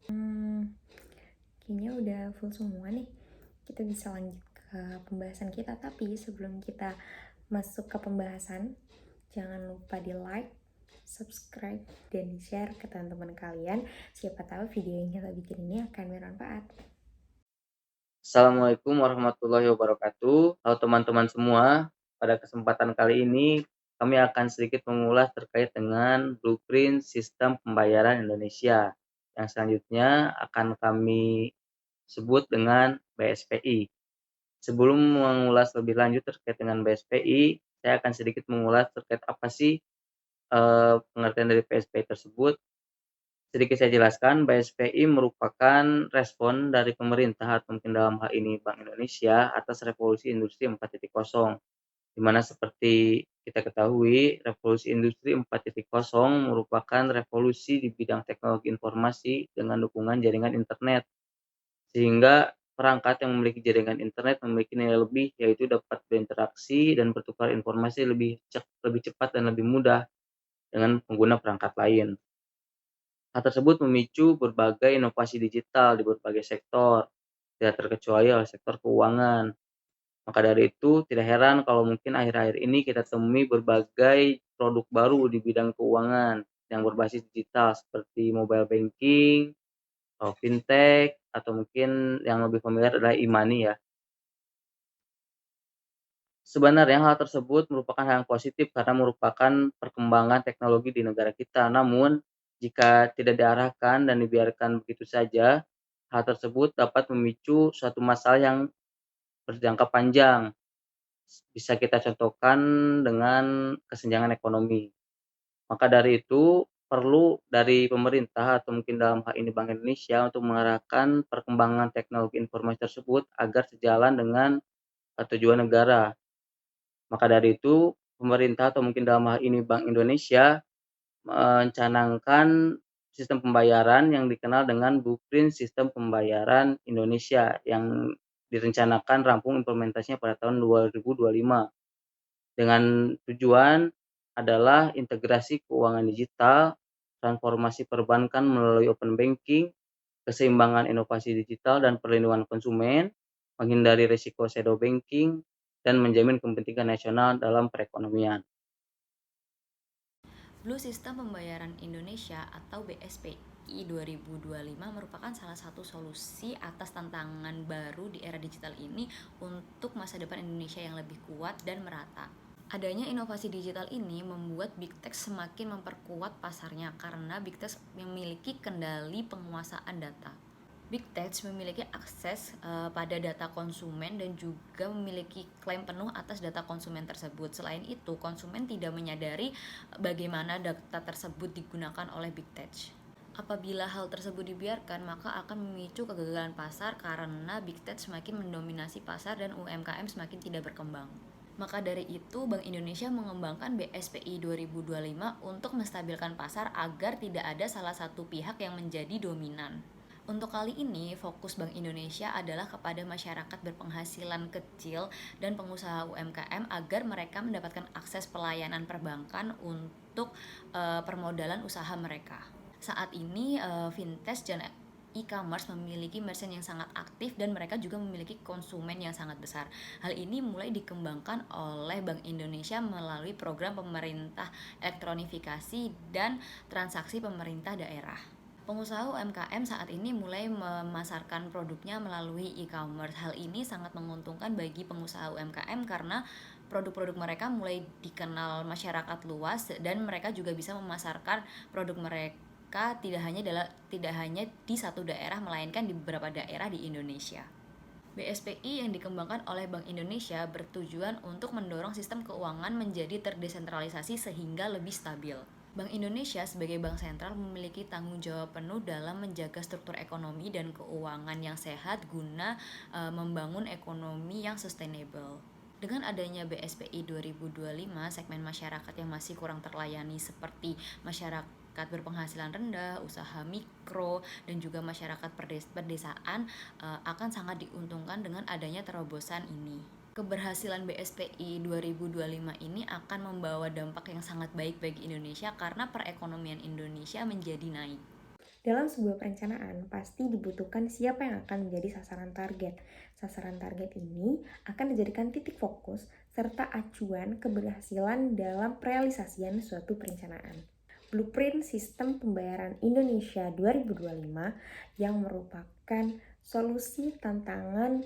Kayaknya udah full semua nih. Kita bisa lanjut ke pembahasan kita, tapi sebelum kita masuk ke pembahasan, jangan lupa di like, subscribe, dan di share ke teman-teman kalian. Siapa tahu video yang kita bikin ini akan bermanfaat. Assalamualaikum warahmatullahi wabarakatuh. Halo teman-teman semua, pada kesempatan kali ini kami akan sedikit mengulas terkait dengan blueprint sistem pembayaran Indonesia. Yang selanjutnya akan kami sebut dengan BSPI. Sebelum mengulas lebih lanjut terkait dengan BSPI, saya akan sedikit mengulas terkait apa sih pengertian dari BSPI tersebut. Sedikit saya jelaskan, BSPI merupakan respon dari pemerintah atau mungkin dalam hal ini Bank Indonesia atas revolusi industri 4.0, di mana seperti kita ketahui, revolusi industri 4.0 merupakan revolusi di bidang teknologi informasi dengan dukungan jaringan internet, sehingga perangkat yang memiliki jaringan internet memiliki nilai lebih, yaitu dapat berinteraksi dan bertukar informasi lebih cepat dan lebih mudah dengan pengguna perangkat lain. Hal tersebut memicu berbagai inovasi digital di berbagai sektor, tidak terkecuali oleh sektor keuangan. Maka dari itu, tidak heran kalau mungkin akhir-akhir ini kita temui berbagai produk baru di bidang keuangan yang berbasis digital seperti mobile banking, atau fintech, atau mungkin yang lebih familiar adalah e-money ya. Sebenarnya hal tersebut merupakan hal yang positif karena merupakan perkembangan teknologi di negara kita. Namun, jika tidak diarahkan dan dibiarkan begitu saja, hal tersebut dapat memicu suatu masalah yang berjangka panjang. Bisa kita contohkan dengan kesenjangan ekonomi. Maka dari itu, perlu dari pemerintah atau mungkin dalam hal ini Bank Indonesia untuk mengarahkan perkembangan teknologi informasi tersebut agar sejalan dengan tujuan negara. Maka dari itu, pemerintah atau mungkin dalam hal ini Bank Indonesia mencanangkan sistem pembayaran yang dikenal dengan Blueprint Sistem Pembayaran Indonesia yang direncanakan rampung implementasinya pada tahun 2025. Dengan tujuan adalah integrasi keuangan digital, transformasi perbankan melalui open banking, keseimbangan inovasi digital dan perlindungan konsumen, menghindari risiko shadow banking, dan menjamin kepentingan nasional dalam perekonomian. Blue Sistem Pembayaran Indonesia atau BSPI 2025 merupakan salah satu solusi atas tantangan baru di era digital ini untuk masa depan Indonesia yang lebih kuat dan merata. Adanya inovasi digital ini membuat Big Tech semakin memperkuat pasarnya karena Big Tech memiliki kendali penguasaan data. Big Tech memiliki akses pada data konsumen dan juga memiliki klaim penuh atas data konsumen tersebut. Selain itu, konsumen tidak menyadari bagaimana data tersebut digunakan oleh Big Tech. Apabila hal tersebut dibiarkan, maka akan memicu kegagalan pasar karena Big Tech semakin mendominasi pasar dan UMKM semakin tidak berkembang. Maka dari itu, Bank Indonesia mengembangkan BSPI 2025 untuk menstabilkan pasar agar tidak ada salah satu pihak yang menjadi dominan. Untuk kali ini, fokus Bank Indonesia adalah kepada masyarakat berpenghasilan kecil dan pengusaha UMKM agar mereka mendapatkan akses pelayanan perbankan untuk permodalan usaha mereka. Saat ini, fintech dan e-commerce memiliki merchant yang sangat aktif dan mereka juga memiliki konsumen yang sangat besar. Hal ini mulai dikembangkan oleh Bank Indonesia melalui program pemerintah elektronifikasi dan transaksi pemerintah daerah. Pengusaha UMKM saat ini mulai memasarkan produknya melalui e-commerce. Hal ini sangat menguntungkan bagi pengusaha UMKM karena produk-produk mereka mulai dikenal masyarakat luas dan mereka juga bisa memasarkan produk mereka tidak hanya di satu daerah melainkan di beberapa daerah di Indonesia. BSPI yang dikembangkan oleh Bank Indonesia bertujuan untuk mendorong sistem keuangan menjadi terdesentralisasi sehingga lebih stabil. Bank Indonesia sebagai bank sentral memiliki tanggung jawab penuh dalam menjaga struktur ekonomi dan keuangan yang sehat guna membangun ekonomi yang sustainable. Dengan adanya BSPI 2025, segmen masyarakat yang masih kurang terlayani seperti masyarakat berpenghasilan rendah, usaha mikro, dan juga masyarakat pedesaan akan sangat diuntungkan dengan adanya terobosan ini. Keberhasilan BSPI 2025 ini akan membawa dampak yang sangat baik bagi Indonesia karena perekonomian Indonesia menjadi naik. Dalam sebuah perencanaan, pasti dibutuhkan siapa yang akan menjadi sasaran target. Sasaran target ini akan dijadikan titik fokus serta acuan keberhasilan dalam realisasian suatu perencanaan. Blueprint Sistem Pembayaran Indonesia 2025 yang merupakan solusi tantangan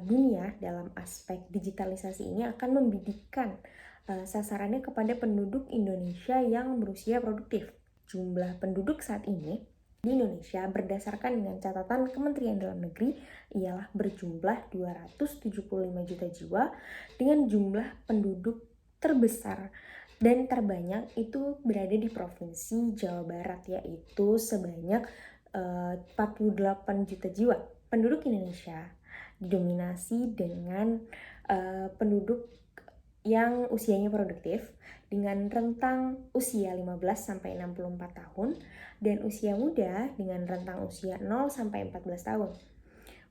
dunia dalam aspek digitalisasi ini akan membidikkan sasarannya kepada penduduk Indonesia yang berusia produktif. Jumlah penduduk saat ini di Indonesia berdasarkan dengan catatan Kementerian Dalam Negeri ialah berjumlah 275 juta jiwa dengan jumlah penduduk terbesar dan terbanyak itu berada di Provinsi Jawa Barat, yaitu sebanyak 48 juta jiwa. Penduduk Indonesia didominasi dengan penduduk yang usianya produktif dengan rentang usia 15 sampai 64 tahun dan usia muda dengan rentang usia 0 sampai 14 tahun.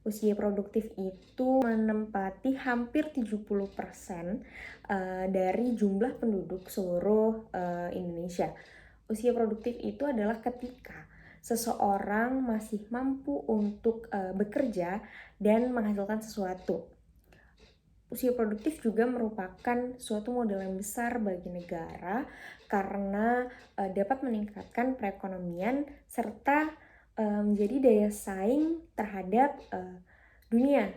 Usia produktif itu menempati hampir 70% dari jumlah penduduk seluruh Indonesia. Usia produktif itu adalah ketika seseorang masih mampu untuk bekerja dan menghasilkan sesuatu. Usia produktif juga merupakan suatu modal yang besar bagi negara karena dapat meningkatkan perekonomian serta menjadi daya saing terhadap dunia.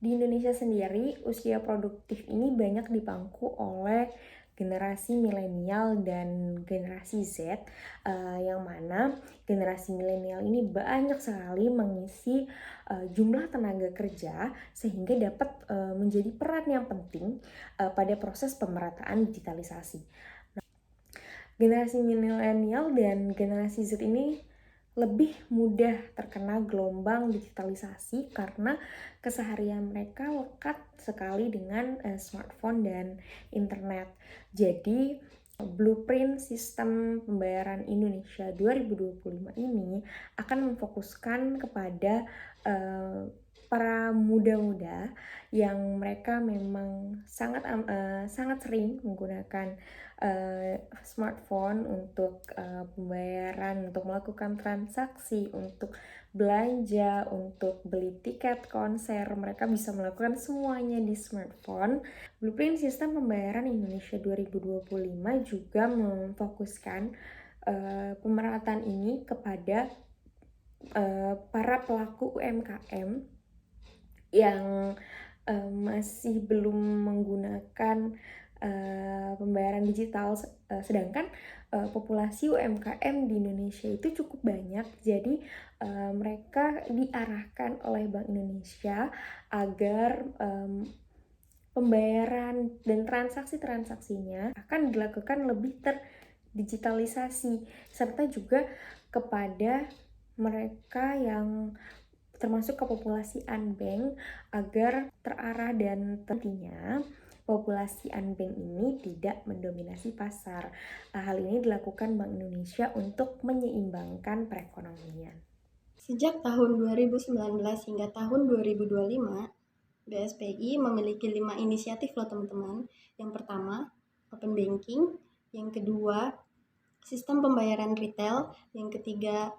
Di Indonesia sendiri, usia produktif ini banyak dipangku oleh generasi milenial dan generasi Z, yang mana generasi milenial ini banyak sekali mengisi jumlah tenaga kerja sehingga dapat menjadi peran yang penting pada proses pemerataan digitalisasi. Generasi milenial dan generasi Z ini lebih mudah terkena gelombang digitalisasi karena keseharian mereka lekat sekali dengan smartphone dan internet. Jadi, Blueprint Sistem Pembayaran Indonesia 2025 ini akan memfokuskan kepada para muda-muda yang mereka memang sangat sering menggunakan smartphone untuk pembayaran, untuk melakukan transaksi, untuk belanja, untuk beli tiket konser. Mereka bisa melakukan semuanya di smartphone. Blueprint Sistem Pembayaran Indonesia 2025 juga memfokuskan pemerataan ini kepada para pelaku UMKM yang masih belum menggunakan pembayaran digital, sedangkan populasi UMKM di Indonesia itu cukup banyak. Jadi mereka diarahkan oleh Bank Indonesia agar pembayaran dan transaksi-transaksinya akan dilakukan lebih terdigitalisasi, serta juga kepada mereka yang termasuk ke populasi unbank agar terarah dan tentunya populasi unbank ini tidak mendominasi pasar. Hal ini dilakukan Bank Indonesia untuk menyeimbangkan perekonomian. Sejak tahun 2019 hingga tahun 2025, BSPI memiliki 5 inisiatif loh teman-teman. Yang pertama, open banking. Yang kedua, sistem pembayaran retail. Yang ketiga,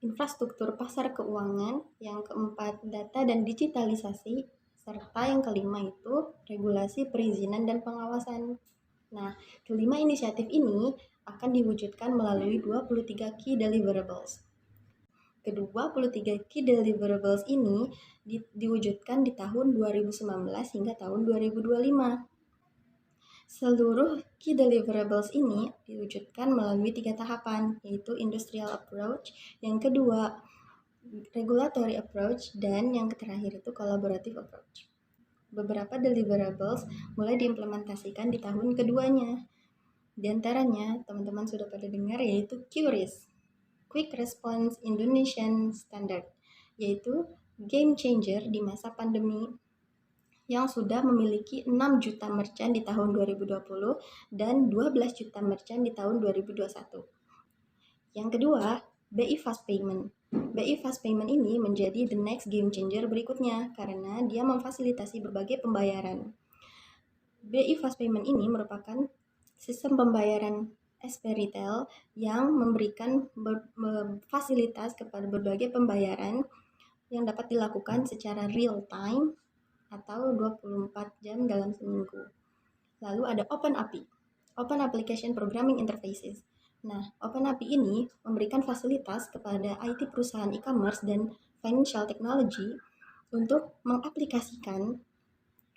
infrastruktur pasar keuangan. Yang keempat, data dan digitalisasi. Serta yang kelima itu regulasi perizinan dan pengawasan. Nah, kelima inisiatif ini akan diwujudkan melalui 23 key deliverables. Kedua 23 key deliverables ini diwujudkan di tahun 2019 hingga tahun 2025. Seluruh key deliverables ini diwujudkan melalui 3 tahapan, yaitu industrial approach, yang kedua regulatory approach, dan yang terakhir itu collaborative approach. Beberapa deliverables mulai diimplementasikan di tahun keduanya. Di antaranya, teman-teman sudah pada dengar, yaitu QRIS, Quick Response Indonesian Standard, yaitu game changer di masa pandemi yang sudah memiliki 6 juta merchant di tahun 2020 dan 12 juta merchant di tahun 2021. Yang kedua, BI Fast Payment. BI Fast Payment ini menjadi the next game changer berikutnya karena dia memfasilitasi berbagai pembayaran. BI Fast Payment ini merupakan sistem pembayaran SP Retail yang memberikan fasilitas kepada berbagai pembayaran yang dapat dilakukan secara real time atau 24 jam dalam seminggu. Lalu ada OpenAPI, Open Application Programming Interfaces. Nah, OpenAPI ini memberikan fasilitas kepada IT perusahaan e-commerce dan financial technology untuk mengaplikasikan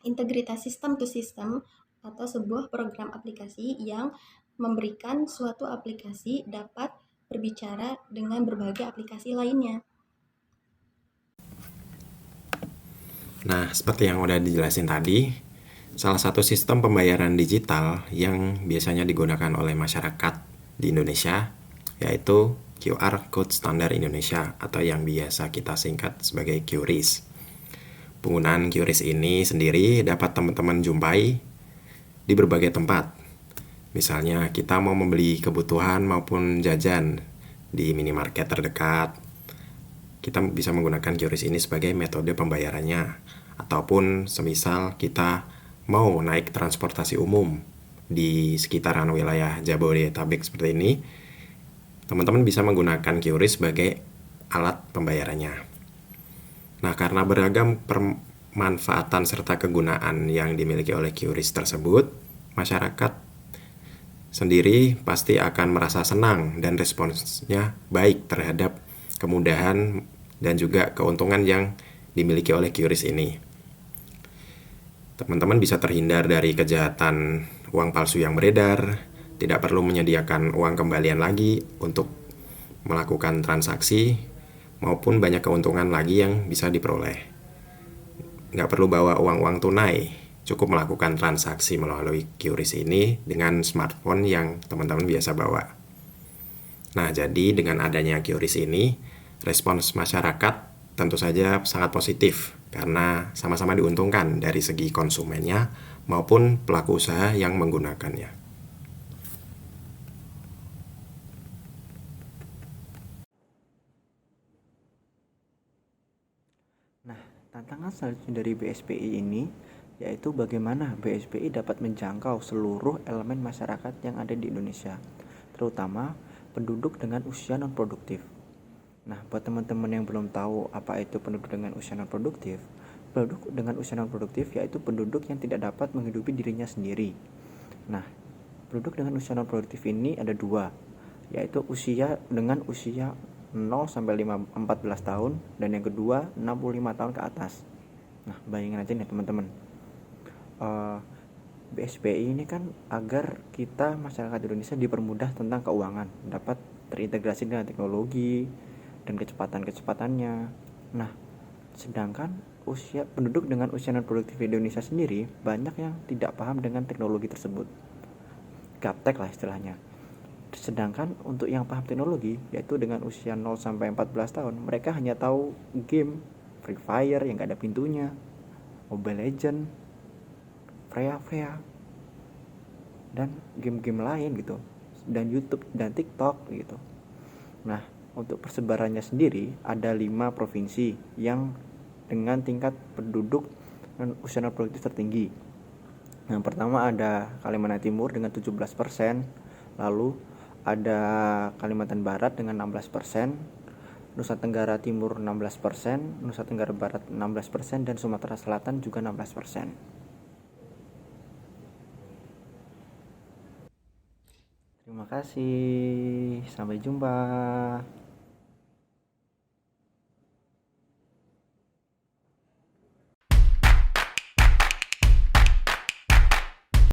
integritas sistem to sistem atau sebuah program aplikasi yang memberikan suatu aplikasi dapat berbicara dengan berbagai aplikasi lainnya. Nah, seperti yang udah dijelasin tadi, salah satu sistem pembayaran digital yang biasanya digunakan oleh masyarakat di Indonesia yaitu QR Code Standar Indonesia atau yang biasa kita singkat sebagai QRIS. Penggunaan QRIS ini sendiri dapat teman-teman jumpai di berbagai tempat. Misalnya kita mau membeli kebutuhan maupun jajan di minimarket terdekat, kita bisa menggunakan QRIS ini sebagai metode pembayarannya. Ataupun semisal kita mau naik transportasi umum di sekitaran wilayah Jabodetabek seperti ini, teman-teman bisa menggunakan QRIS sebagai alat pembayarannya. Nah, karena beragam pemanfaatan serta kegunaan yang dimiliki oleh QRIS tersebut, masyarakat sendiri pasti akan merasa senang dan responsnya baik terhadap kemudahan dan juga keuntungan yang dimiliki oleh QRIS ini. Teman-teman bisa terhindar dari kejahatan uang palsu yang beredar, tidak perlu menyediakan uang kembalian lagi untuk melakukan transaksi, maupun banyak keuntungan lagi yang bisa diperoleh. Nggak perlu bawa uang-uang tunai, cukup melakukan transaksi melalui QRIS ini dengan smartphone yang teman-teman biasa bawa. Nah, jadi dengan adanya QRIS ini, respons masyarakat tentu saja sangat positif karena sama-sama diuntungkan dari segi konsumennya maupun pelaku usaha yang menggunakannya. Nah, tantangan selanjutnya dari BSPI ini yaitu bagaimana BSPI dapat menjangkau seluruh elemen masyarakat yang ada di Indonesia, terutama penduduk dengan usia non-produktif. Nah, buat teman-teman yang belum tahu apa itu penduduk dengan usia non-produktif, penduduk dengan usia non-produktif yaitu penduduk yang tidak dapat menghidupi dirinya sendiri. Nah, penduduk dengan usia non-produktif ini ada dua, yaitu usia 0 sampai 14 tahun dan yang kedua 65 tahun ke atas. Nah, bayangin aja nih teman-teman, BSPI ini kan agar kita masyarakat Indonesia dipermudah tentang keuangan, dapat terintegrasi dengan teknologi dan kecepatan-kecepatannya. Nah, sedangkan penduduk dengan usia non produktif di Indonesia sendiri banyak yang tidak paham dengan teknologi tersebut, gaptek lah istilahnya. Sedangkan untuk yang paham teknologi, yaitu dengan usia 0 sampai 14 tahun, mereka hanya tahu game Free Fire yang gak ada pintunya, Mobile Legend, Freya, dan game-game lain gitu, dan YouTube dan TikTok gitu. Nah, untuk persebarannya sendiri ada 5 provinsi yang dengan tingkat penduduk usia non produktif tertinggi. Yang pertama ada Kalimantan Timur dengan 17%, lalu ada Kalimantan Barat dengan 16%, Nusa Tenggara Timur 16%, Nusa Tenggara Barat 16%, dan Sumatera Selatan juga 16%. Terima kasih, sampai jumpa.